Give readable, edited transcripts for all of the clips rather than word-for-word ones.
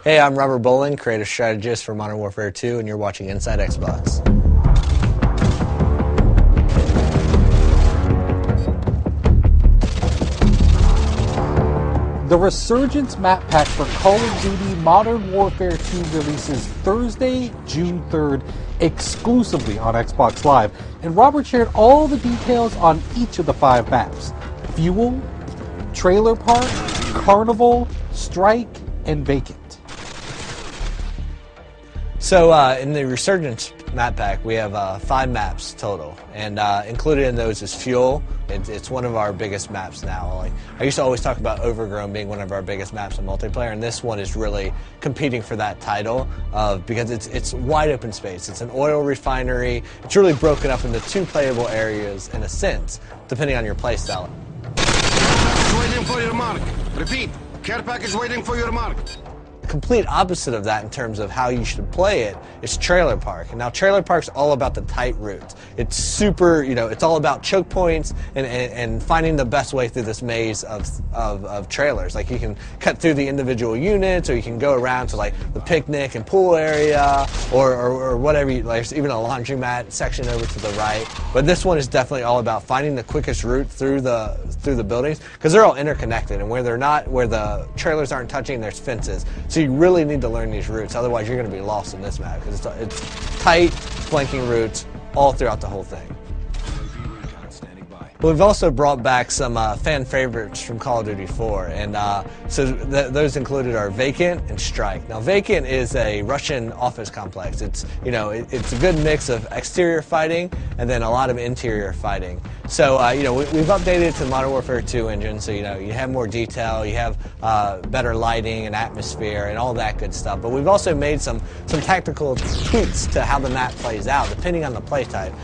Hey, I'm Robert Bolin, creative strategist for Modern Warfare 2, and you're watching Inside Xbox. The Resurgence map pack for Call of Duty Modern Warfare 2 releases Thursday, June 3rd, exclusively on Xbox Live, and Robert shared all the details on each of the 5 maps: Fuel, Trailer Park, Carnival, Strike, and Vacant. So in the Resurgence map pack, we have 5 maps total, and included in those is Fuel. It's one of our biggest maps now. Like, I used to always talk about Overgrown being one of our biggest maps in multiplayer, and this one is really competing for that title because it's wide open space. It's an oil refinery. It's really broken up into 2 playable areas in a sense, depending on your playstyle. Waiting for your mark. Repeat. Care package waiting for your mark. The complete opposite of that in terms of how you should play it is Trailer Park. And now Trailer Park's all about the tight routes. It's super, it's all about choke points and finding the best way through this maze of trailers. Like, you can cut through the individual units, or you can go around to like the picnic and pool area, or whatever. There's even a laundromat section over to the right. But this one is definitely all about finding the quickest route through the buildings, because they're all interconnected, and where the trailers aren't touching, there's fences. So you really need to learn these routes, otherwise you're going to be lost in this map, because it's tight, flanking routes all throughout the whole thing. We've also brought back some fan favorites from Call of Duty 4, and so those included are Vacant and Strike. Now, Vacant is a Russian office complex. It's it's a good mix of exterior fighting and then a lot of interior fighting. So we've updated it to the Modern Warfare 2 engine, so you have more detail, you have better lighting and atmosphere and all that good stuff. But we've also made some tactical tweaks to how the map plays out depending on the play type.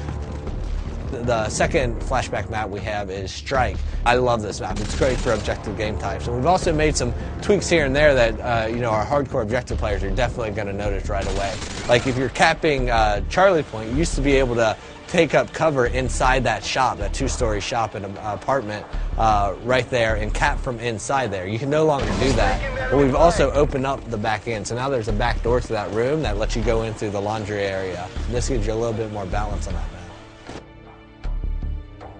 The second flashback map we have is Strike. I love this map. It's great for objective game types. And we've also made some tweaks here and there that our hardcore objective players are definitely going to notice right away. Like, if you're capping Charlie Point, you used to be able to take up cover inside that shop, that 2-story shop in an apartment right there, and cap from inside there. You can no longer do that. But we've also opened up the back end, so now there's a back door to that room that lets you go in through the laundry area. And this gives you a little bit more balance on that map.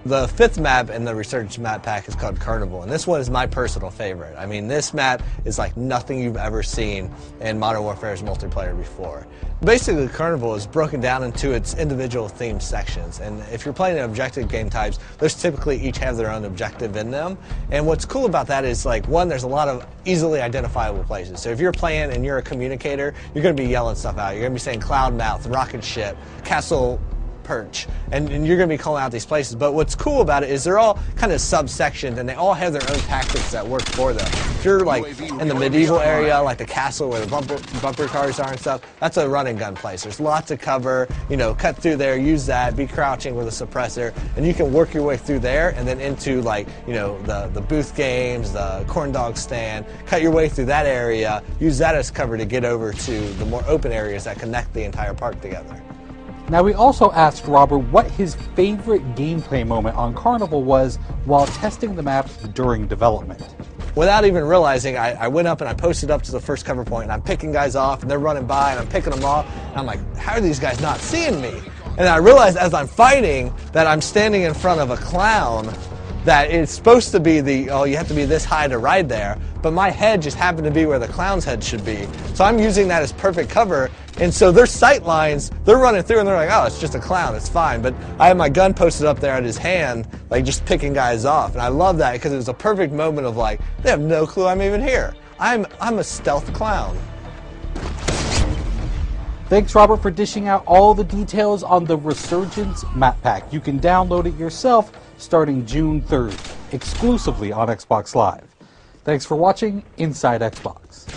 The 5th map in the Resurgence map pack is called Carnival, and this one is my personal favorite. I mean, this map is like nothing you've ever seen in Modern Warfare's multiplayer before. Basically, Carnival is broken down into its individual themed sections, and if you're playing objective game types, those typically each have their own objective in them. And what's cool about that is, like, one, there's a lot of easily identifiable places. So if you're playing and you're a communicator, you're going to be yelling stuff out. You're going to be saying Cloud Mouth, Rocket Ship, Castle Perch, and you're going to be calling out these places. But what's cool about it is they're all kind of subsections, and they all have their own tactics that work for them. If you're like in the medieval area, like the castle where the bumper cars are and stuff, that's a run and gun place. There's lots of cover, cut through there, use that, be crouching with a suppressor, and you can work your way through there and then into, like, the booth games, the corn dog stand, cut your way through that area, use that as cover to get over to the more open areas that connect the entire park together. Now, we also asked Robert what his favorite gameplay moment on Carnival was while testing the map during development. Without even realizing, I went up and I posted up to the first cover point, and I'm picking guys off, and they're running by, and I'm picking them off, and I'm like, how are these guys not seeing me? And I realized as I'm fighting that I'm standing in front of a clown that it's supposed to be you have to be this high to ride there, but my head just happened to be where the clown's head should be. So I'm using that as perfect cover, and so their sight lines, they're running through and they're like, oh, it's just a clown, it's fine. But I have my gun posted up there at his hand, like just picking guys off, and I love that because it was a perfect moment of like, they have no clue I'm even here. I'm a stealth clown. Thanks, Robert, for dishing out all the details on the Resurgence map pack. You can download it yourself starting June 3rd, exclusively on Xbox Live. Thanks for watching Inside Xbox.